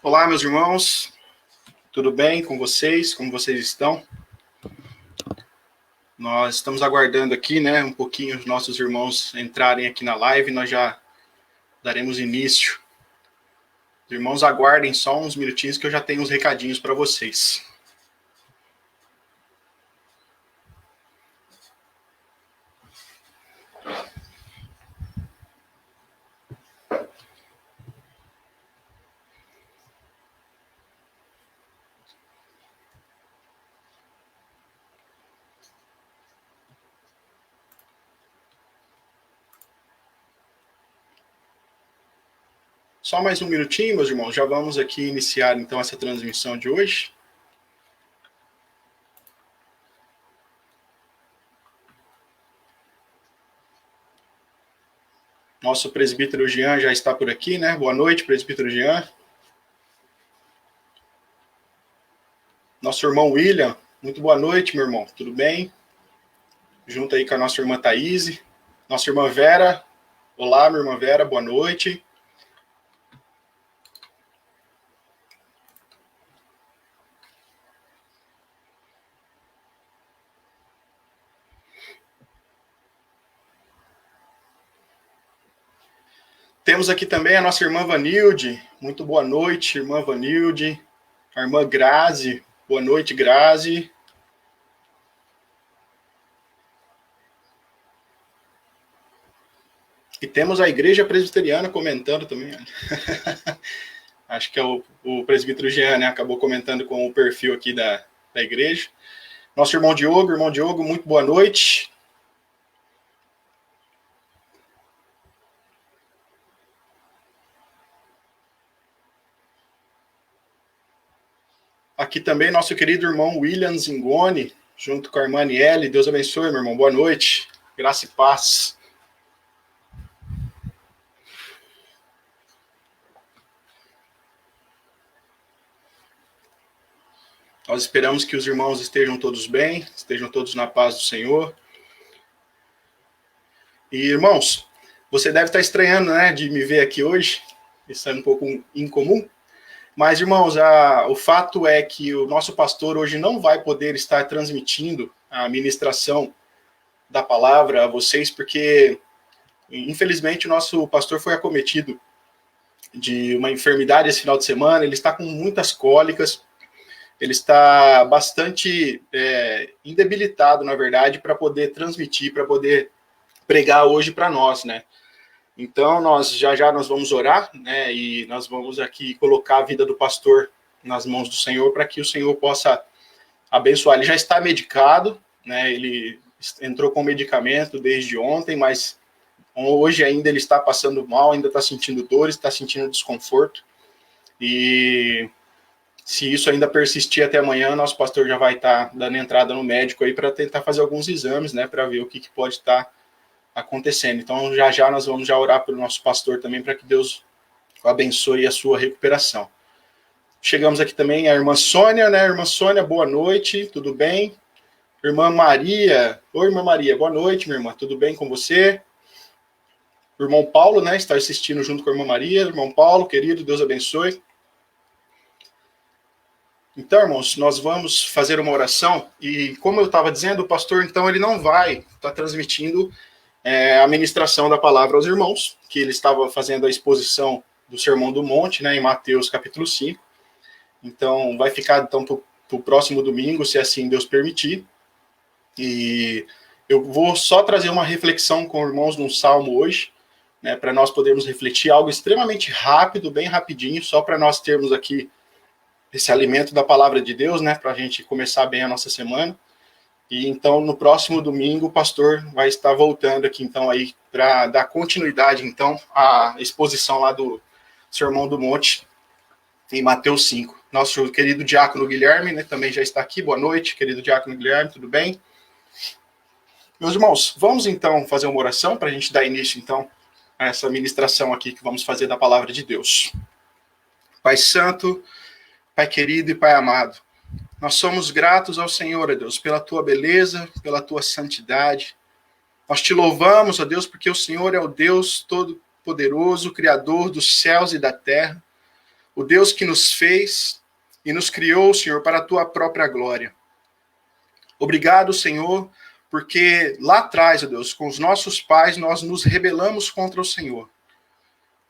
Olá, meus irmãos, tudo bem com vocês? Como vocês estão? Nós estamos aguardando aqui, um pouquinho os nossos irmãos entrarem aqui na live, nós já daremos início. Os irmãos aguardem só uns minutinhos que eu já tenho uns recadinhos para vocês. Só mais um minutinho, meus irmãos, já vamos aqui iniciar então essa transmissão de hoje. Nosso presbítero Jean já está por aqui, né? Boa noite, presbítero Jean. Nosso irmão William, muito boa noite, meu irmão, tudo bem? Junto aí com a nossa irmã Thaís, nossa irmã Vera. Olá, minha irmã Vera, boa noite. Temos aqui também a nossa irmã Vanilde. Muito boa noite, irmã Vanilde. A irmã Grazi. Boa noite, Grazi. E temos a Igreja Presbiteriana comentando também. Acho que é o presbítero Jean, né? Acabou comentando com o perfil aqui da igreja. Nosso irmão Diogo, muito boa noite. Aqui também nosso querido irmão William Zingoni, junto com a irmã Aniele. Deus abençoe, meu irmão. Boa noite. Graça e paz. Nós esperamos que os irmãos estejam todos bem, estejam todos na paz do Senhor. E, irmãos, você deve estar estranhando, né, de me ver aqui hoje. Isso é um pouco incomum. Mas, irmãos, o fato é que o nosso pastor hoje não vai poder estar transmitindo a ministração da palavra a vocês, porque, infelizmente, o nosso pastor foi acometido de uma enfermidade esse final de semana. Ele está com muitas cólicas, ele está bastante indebilitado, na verdade, para poder transmitir, para poder pregar hoje para nós, né? Então, nós já nós vamos orar, né? E nós vamos aqui colocar a vida do pastor nas mãos do Senhor para que o Senhor possa abençoar. Ele já está medicado, né? Ele entrou com medicamento desde ontem, mas hoje ainda ele está passando mal, ainda está sentindo dores, está sentindo desconforto. E se isso ainda persistir até amanhã, nosso pastor já vai estar dando entrada no médico aí para tentar fazer alguns exames, né? Para ver o que pode estar acontecendo. Então, já nós vamos já orar pelo nosso pastor também, para que Deus abençoe a sua recuperação. Chegamos aqui também a irmã Sônia, né? Irmã Sônia, boa noite, tudo bem? Irmã Maria, oi, irmã Maria, boa noite, minha irmã, tudo bem com você? O irmão Paulo, né, está assistindo junto com a irmã Maria. Irmão Paulo, querido, Deus abençoe. Então, irmãos, nós vamos fazer uma oração, e como eu estava dizendo, o pastor, então, ele não vai estar transmitindo a ministração da palavra aos irmãos, que ele estava fazendo a exposição do Sermão do Monte, né, em Mateus capítulo 5. Então, vai ficar então, para o próximo domingo, se assim Deus permitir. E eu vou só trazer uma reflexão com os irmãos num salmo hoje, né, para nós podermos refletir algo extremamente rápido, bem rapidinho, só para nós termos aqui esse alimento da palavra de Deus, né, para a gente começar bem a nossa semana. E então, no próximo domingo, o pastor vai estar voltando aqui, então, aí, para dar continuidade, então, à exposição lá do Sermão do Monte, em Mateus 5. Nosso querido diácono Guilherme, né, também já está aqui. Boa noite, querido diácono Guilherme, tudo bem? Meus irmãos, vamos, então, fazer uma oração para a gente dar início, então, a essa ministração aqui que vamos fazer da palavra de Deus. Pai Santo, Pai querido e Pai amado, nós somos gratos ao Senhor, ó Deus, pela tua beleza, pela tua santidade. Nós te louvamos, ó Deus, porque o Senhor é o Deus todo-poderoso, Criador dos céus e da terra. o Deus que nos fez e nos criou, Senhor, para a tua própria glória. Obrigado, Senhor, porque lá atrás, ó Deus, com os nossos pais, nós nos rebelamos contra o Senhor.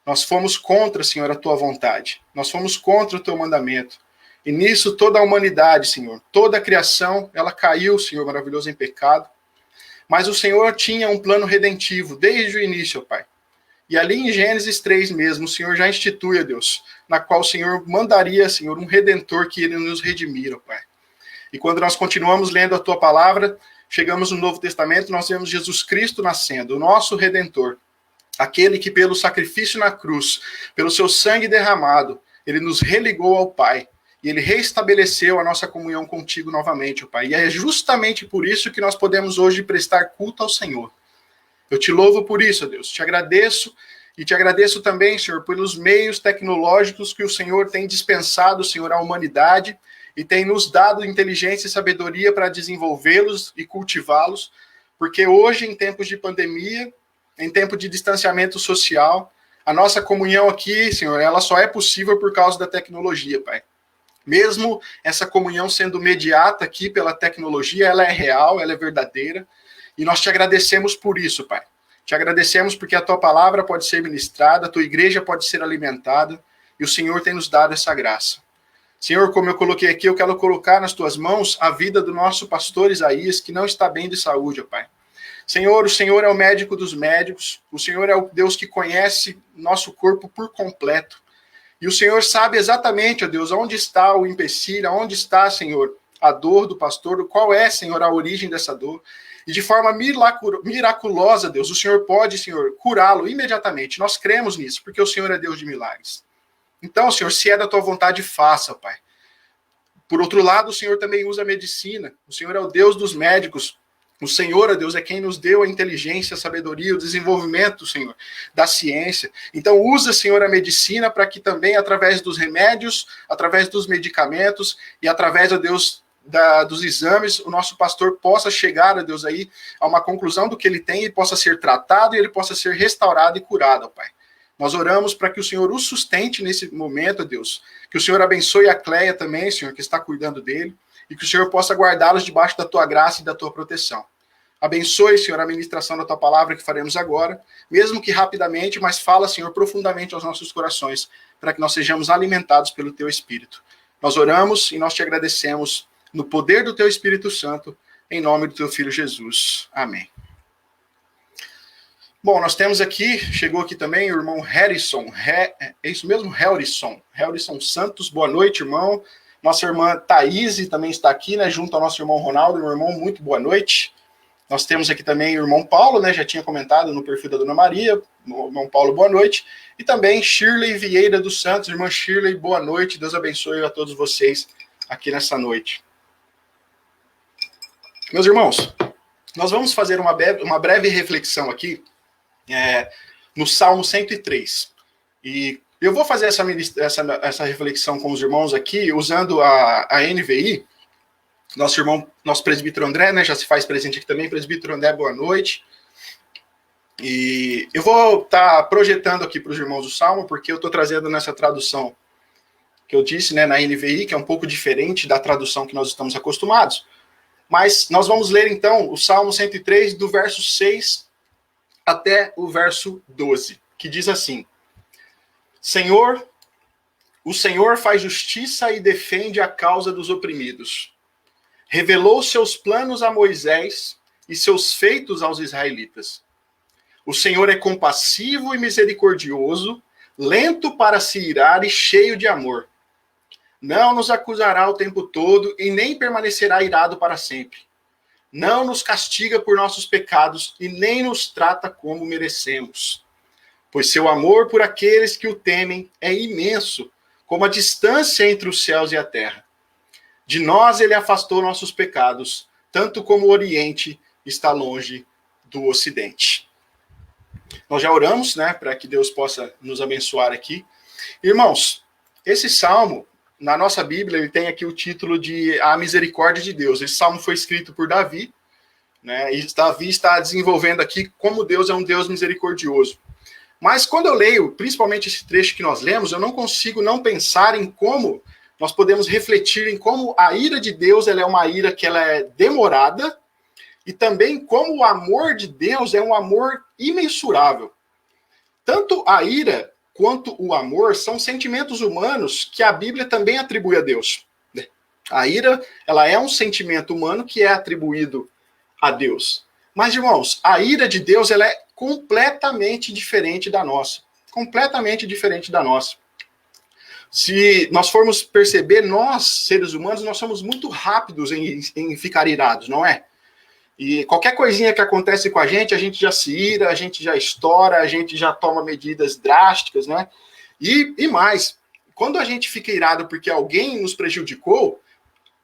Nós fomos contra, Senhor, a tua vontade. Nós fomos contra o teu mandamento. E nisso toda a humanidade, Senhor, toda a criação, ela caiu, Senhor, maravilhoso, em pecado. Mas o Senhor tinha um plano redentivo desde o início, ó Pai. E ali em Gênesis 3 mesmo, o Senhor já institui, ó Deus, na qual o Senhor mandaria, Senhor, um redentor que iria nos redimir, ó Pai. E quando nós continuamos lendo a tua palavra, chegamos no Novo Testamento, nós vemos Jesus Cristo nascendo, o nosso redentor. Aquele que pelo sacrifício na cruz, pelo seu sangue derramado, ele nos religou ao Pai. E ele reestabeleceu a nossa comunhão contigo novamente, ó Pai. E é justamente por isso que nós podemos hoje prestar culto ao Senhor. Eu te louvo por isso, ó Deus. Te agradeço e te agradeço também, Senhor, pelos meios tecnológicos que o Senhor tem dispensado, Senhor, à humanidade e tem nos dado inteligência e sabedoria para desenvolvê-los e cultivá-los. Porque hoje, em tempos de pandemia, em tempo de distanciamento social, a nossa comunhão aqui, Senhor, ela só é possível por causa da tecnologia, Pai. Mesmo essa comunhão sendo mediata aqui pela tecnologia, ela é real, ela é verdadeira, e nós te agradecemos por isso, Pai. Te agradecemos porque a tua palavra pode ser ministrada, a tua igreja pode ser alimentada, e o Senhor tem nos dado essa graça. Senhor, como eu coloquei aqui, eu quero colocar nas tuas mãos a vida do nosso pastor Isaías, que não está bem de saúde, ó Pai. Senhor, o Senhor é o médico dos médicos, o Senhor é o Deus que conhece nosso corpo por completo. E o Senhor sabe exatamente, ó Deus, onde está o empecilho, onde está, Senhor, a dor do pastor, qual é, Senhor, a origem dessa dor. E de forma miraculosa, Deus, o Senhor pode, Senhor, curá-lo imediatamente. Nós cremos nisso, porque o Senhor é Deus de milagres. Então, Senhor, se é da tua vontade, faça, Pai. Por outro lado, o Senhor também usa a medicina. O Senhor é o Deus dos médicos. O Senhor, ó Deus, é quem nos deu a inteligência, a sabedoria, o desenvolvimento, Senhor, da ciência. Então, usa, Senhor, a medicina para que também, através dos remédios, através dos medicamentos e através, ó Deus, dos exames, o nosso pastor possa chegar, ó Deus, aí, a uma conclusão do que ele tem e possa ser tratado e ele possa ser restaurado e curado, ó Pai. Nós oramos para que o Senhor o sustente nesse momento, ó Deus. Que o Senhor abençoe a Cleia também, Senhor, que está cuidando dele. E que o Senhor possa guardá-los debaixo da tua graça e da tua proteção. Abençoe, Senhor, a ministração da tua palavra que faremos agora, mesmo que rapidamente, mas fala, Senhor, profundamente aos nossos corações, para que nós sejamos alimentados pelo teu Espírito. Nós oramos e nós te agradecemos no poder do teu Espírito Santo, em nome do teu Filho Jesus. Amém. Bom, nós temos aqui, chegou aqui também o irmão Harrison, é isso mesmo? Harrison Santos, boa noite, irmão. Nossa irmã Thaís também está aqui, né, junto ao nosso irmão Ronaldo. Meu irmão, muito boa noite. Nós temos aqui também o irmão Paulo, né, já tinha comentado no perfil da Dona Maria. O irmão Paulo, boa noite. E também Shirley Vieira dos Santos. Irmã Shirley, boa noite. Deus abençoe a todos vocês aqui nessa noite. Meus irmãos, nós vamos fazer uma breve reflexão aqui no Salmo 103. E eu vou fazer essa reflexão com os irmãos aqui, usando a NVI. Nosso presbítero André, né, já se faz presente aqui também. Presbítero André, boa noite. E eu vou estar projetando aqui para os irmãos o Salmo, porque eu estou trazendo nessa tradução que eu disse, né, na NVI, que é um pouco diferente da tradução que nós estamos acostumados. Mas nós vamos ler, então, o Salmo 103, do verso 6 até o verso 12, que diz assim: o Senhor faz justiça e defende a causa dos oprimidos. Revelou seus planos a Moisés e seus feitos aos israelitas. O Senhor é compassivo e misericordioso, lento para se irar e cheio de amor. Não nos acusará o tempo todo e nem permanecerá irado para sempre. Não nos castiga por nossos pecados e nem nos trata como merecemos. Pois seu amor por aqueles que o temem é imenso, como a distância entre os céus e a terra. De nós ele afastou nossos pecados, tanto como o Oriente está longe do Ocidente. Nós já oramos, né, para que Deus possa nos abençoar aqui. Irmãos, esse salmo, na nossa Bíblia, ele tem aqui o título de A Misericórdia de Deus. Esse salmo foi escrito por Davi, né, e Davi está desenvolvendo aqui como Deus é um Deus misericordioso. Mas quando eu leio, principalmente esse trecho que nós lemos, eu não consigo não pensar em como nós podemos refletir em como a ira de Deus ela é uma ira que ela é demorada e também como o amor de Deus é um amor imensurável. Tanto a ira quanto o amor são sentimentos humanos que a Bíblia também atribui a Deus. A ira, ela é um sentimento humano que é atribuído a Deus. Mas, irmãos, a ira de Deus ela é completamente diferente da nossa. Completamente diferente da nossa. Se nós formos perceber, nós, seres humanos, nós somos muito rápidos em ficar irados, não é? E qualquer coisinha que acontece com a gente já se ira, a gente já estoura, a gente já toma medidas drásticas, né? E mais, quando a gente fica irado porque alguém nos prejudicou,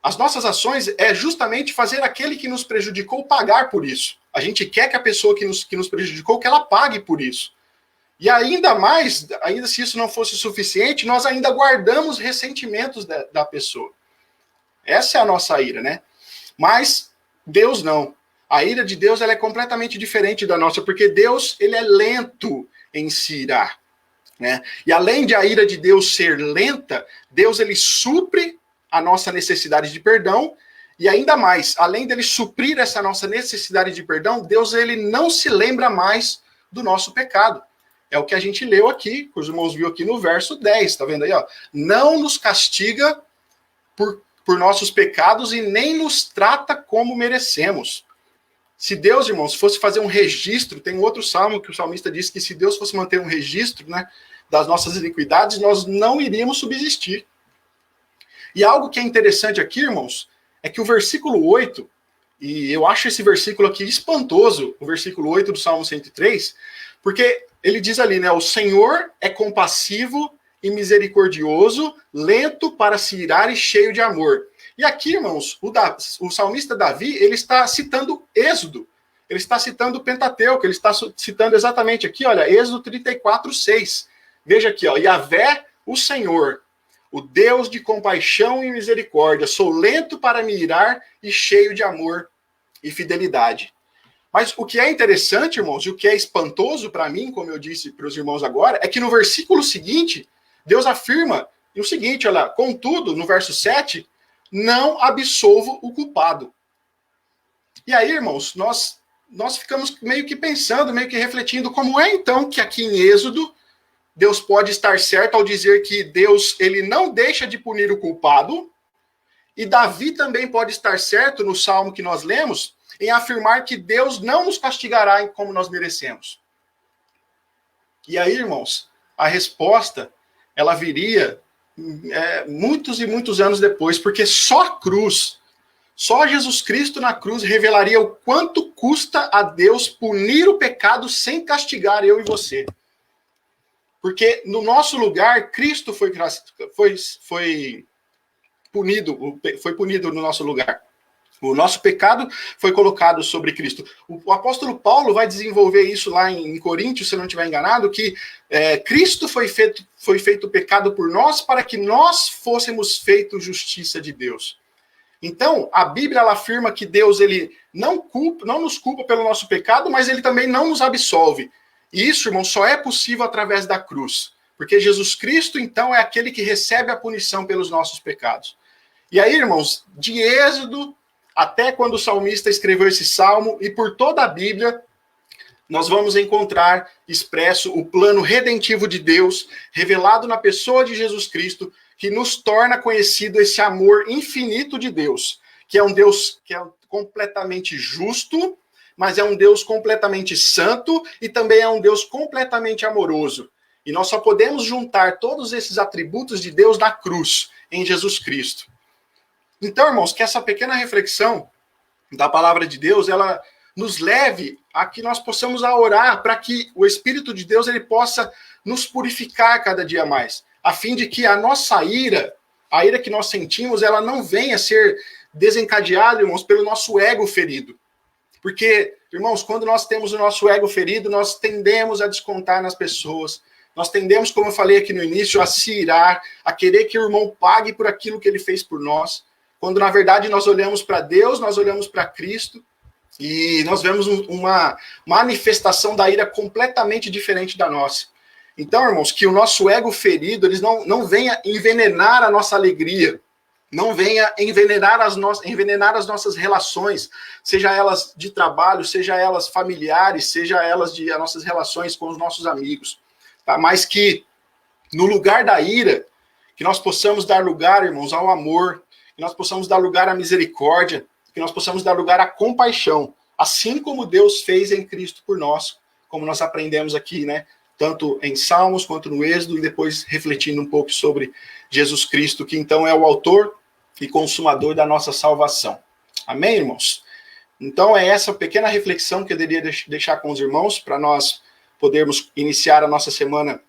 as nossas ações é justamente fazer aquele que nos prejudicou pagar por isso. A gente quer que a pessoa que nos prejudicou, que ela pague por isso. E ainda mais, ainda se isso não fosse suficiente, nós ainda guardamos ressentimentos da pessoa. Essa é a nossa ira, né? Mas Deus não. A ira de Deus ela é completamente diferente da nossa, porque Deus ele é lento em se irar, né? E além de a ira de Deus ser lenta, Deus ele supre a nossa necessidade de perdão, e ainda mais, além dele suprir essa nossa necessidade de perdão, Deus ele não se lembra mais do nosso pecado. É o que a gente leu aqui, que os irmãos viram aqui no verso 10, tá vendo aí? Ó? Não nos castiga por nossos pecados e nem nos trata como merecemos. Se Deus, irmãos, fosse fazer um registro, tem outro salmo que o salmista diz que se Deus fosse manter um registro, né, das nossas iniquidades, nós não iríamos subsistir. E algo que é interessante aqui, irmãos, é que o versículo 8, e eu acho esse versículo aqui espantoso, o versículo 8 do Salmo 103, porque ele diz ali, né, o Senhor é compassivo e misericordioso, lento para se irar e cheio de amor. E aqui, irmãos, o salmista Davi, ele está citando Êxodo, ele está citando o Pentateuco, ele está citando exatamente aqui, olha, Êxodo 34:6. Veja aqui, ó, Yahvé, o Senhor, o Deus de compaixão e misericórdia, sou lento para me irar e cheio de amor e fidelidade. Mas o que é interessante, irmãos, e o que é espantoso para mim, como eu disse para os irmãos agora, é que no versículo seguinte, Deus afirma o seguinte, olha, contudo, no verso 7, não absolvo o culpado. E aí, irmãos, nós ficamos meio que pensando, meio que refletindo, como é então que aqui em Êxodo, Deus pode estar certo ao dizer que Deus ele não deixa de punir o culpado, e Davi também pode estar certo no salmo que nós lemos, em afirmar que Deus não nos castigará como nós merecemos. E aí, irmãos, a resposta, ela viria muitos e muitos anos depois, porque só a cruz, só Jesus Cristo na cruz revelaria o quanto custa a Deus punir o pecado sem castigar eu e você. Porque no nosso lugar, Cristo foi punido no nosso lugar. O nosso pecado foi colocado sobre Cristo. O apóstolo Paulo vai desenvolver isso lá em Coríntios, se eu não estiver enganado, que Cristo foi feito pecado por nós para que nós fôssemos feitos justiça de Deus. Então, a Bíblia ela afirma que Deus ele não nos culpa pelo nosso pecado, mas ele também não nos absolve. E isso, irmão, só é possível através da cruz. Porque Jesus Cristo, então, é aquele que recebe a punição pelos nossos pecados. E aí, irmãos, de Êxodo até quando o salmista escreveu esse salmo, e por toda a Bíblia, nós vamos encontrar expresso o plano redentivo de Deus, revelado na pessoa de Jesus Cristo, que nos torna conhecido esse amor infinito de Deus, que é um Deus que é completamente justo, mas é um Deus completamente santo e também é um Deus completamente amoroso. E nós só podemos juntar todos esses atributos de Deus na cruz, em Jesus Cristo. Então, irmãos, que essa pequena reflexão da palavra de Deus, ela nos leve a que nós possamos orar para que o Espírito de Deus ele possa nos purificar cada dia mais, a fim de que a nossa ira, a ira que nós sentimos, ela não venha a ser desencadeada, irmãos, pelo nosso ego ferido. Porque, irmãos, quando nós temos o nosso ego ferido, nós tendemos a descontar nas pessoas, nós tendemos, como eu falei aqui no início, a se irar, a querer que o irmão pague por aquilo que ele fez por nós, quando na verdade nós olhamos para Deus, nós olhamos para Cristo, E nós vemos uma manifestação da ira completamente diferente da nossa. Então, irmãos, que o nosso ego ferido, eles não venha envenenar a nossa alegria, não venha envenenar as nossas relações, seja elas de trabalho, seja elas familiares, seja elas as nossas relações com os nossos amigos. Tá? Mas que no lugar da ira, que nós possamos dar lugar, irmãos, ao amor, que nós possamos dar lugar à misericórdia, que nós possamos dar lugar à compaixão, assim como Deus fez em Cristo por nós, como nós aprendemos aqui, né? Tanto em Salmos quanto no Êxodo, e depois refletindo um pouco sobre Jesus Cristo, que então é o autor e consumador da nossa salvação. Amém, irmãos? Então é essa pequena reflexão que eu queria deixar com os irmãos, para nós podermos iniciar a nossa semana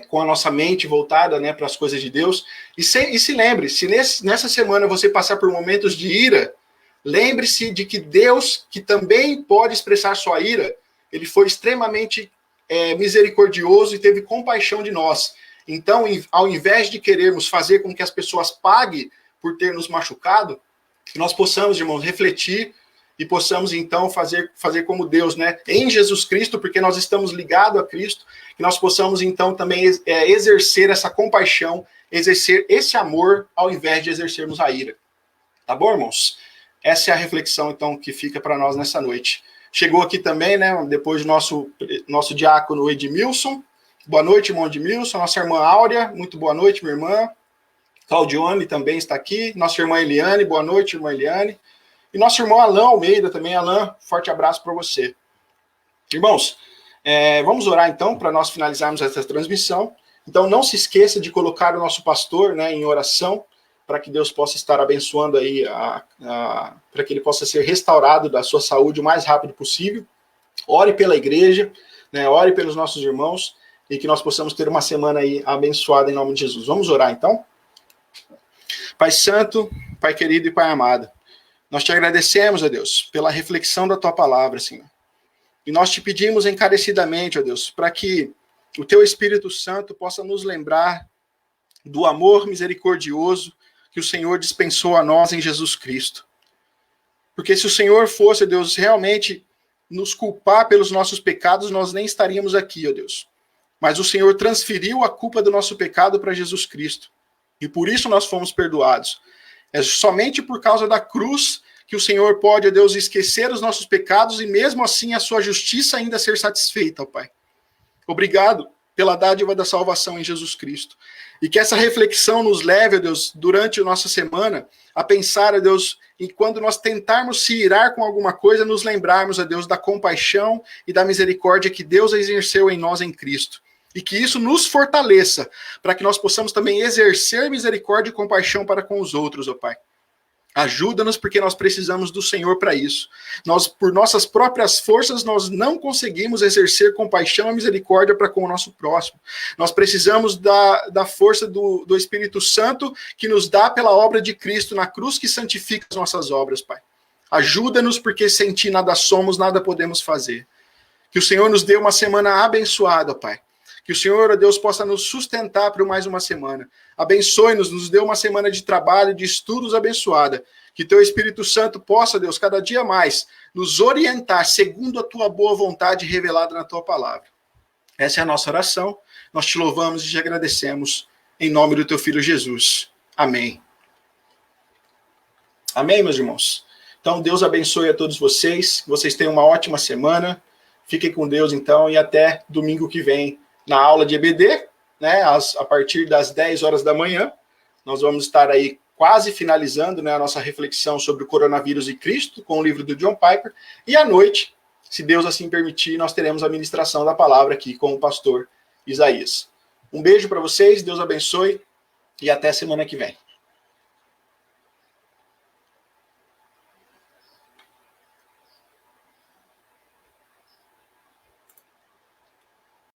com a nossa mente voltada, né, para as coisas de Deus. E se lembre, se nessa semana você passar por momentos de ira, lembre-se de que Deus, que também pode expressar sua ira, ele foi extremamente misericordioso e teve compaixão de nós. Então, ao invés de querermos fazer com que as pessoas paguem por ter nos machucado, que nós possamos, irmãos, refletir e possamos, então, fazer como Deus, né? Em Jesus Cristo, porque nós estamos ligados a Cristo, que nós possamos, então, também exercer essa compaixão, exercer esse amor, ao invés de exercermos a ira. Tá bom, irmãos? Essa é a reflexão, então, que fica para nós nessa noite. Chegou aqui também, né, depois do nosso diácono Edmilson. Boa noite, irmão Edmilson. Nossa irmã Áurea, muito boa noite, minha irmã. Claudione também está aqui. Nossa irmã Eliane, boa noite, irmã Eliane. E nosso irmão Alain Almeida também. Alain, forte abraço para você. Irmãos, vamos orar então para nós finalizarmos essa transmissão. Então não se esqueça de colocar o nosso pastor, né, em oração, para que Deus possa estar abençoando aí, para que ele possa ser restaurado da sua saúde o mais rápido possível. Ore pela igreja, né, ore pelos nossos irmãos, e que nós possamos ter uma semana aí abençoada em nome de Jesus. Vamos orar então? Pai Santo, Pai querido e Pai amado, nós te agradecemos, ó Deus, pela reflexão da tua palavra, Senhor. E nós te pedimos encarecidamente, ó Deus, para que o teu Espírito Santo possa nos lembrar do amor misericordioso que o Senhor dispensou a nós em Jesus Cristo. Porque se o Senhor fosse, ó Deus, realmente nos culpar pelos nossos pecados, nós nem estaríamos aqui, ó Deus. Mas o Senhor transferiu a culpa do nosso pecado para Jesus Cristo. E por isso nós fomos perdoados. É somente por causa da cruz que o Senhor pode, ó Deus, esquecer os nossos pecados e mesmo assim a sua justiça ainda ser satisfeita, ó Pai. Obrigado pela dádiva da salvação em Jesus Cristo. E que essa reflexão nos leve, ó Deus, durante a nossa semana, a pensar, ó Deus, em quando nós tentarmos se irar com alguma coisa, nos lembrarmos, ó Deus, da compaixão e da misericórdia que Deus exerceu em nós em Cristo. E que isso nos fortaleça, para que nós possamos também exercer misericórdia e compaixão para com os outros, ó Pai. Ajuda-nos, porque nós precisamos do Senhor para isso. Nós, por nossas próprias forças, nós não conseguimos exercer compaixão e misericórdia para com o nosso próximo. Nós precisamos da força do Espírito Santo, que nos dá pela obra de Cristo na cruz, que santifica as nossas obras, Pai. Ajuda-nos, porque sem Ti nada somos, nada podemos fazer. Que o Senhor nos dê uma semana abençoada, Pai. Que o Senhor, ó Deus, possa nos sustentar por mais uma semana. Abençoe-nos, nos dê uma semana de trabalho, de estudos abençoada. Que Teu Espírito Santo possa, Deus, cada dia mais nos orientar segundo a Tua boa vontade revelada na Tua palavra. Essa é a nossa oração. Nós Te louvamos e Te agradecemos em nome do Teu Filho Jesus. Amém. Amém, meus irmãos? Então, Deus abençoe a todos vocês. Que vocês tenham uma ótima semana. Fiquem com Deus, então, e até domingo que vem, na aula de EBD, né, a partir das 10 horas da manhã, nós vamos estar aí quase finalizando, né, a nossa reflexão sobre o coronavírus e Cristo, com o livro do John Piper, e à noite, se Deus assim permitir, nós teremos a ministração da palavra aqui com o pastor Isaías. Um beijo para vocês, Deus abençoe, e até semana que vem.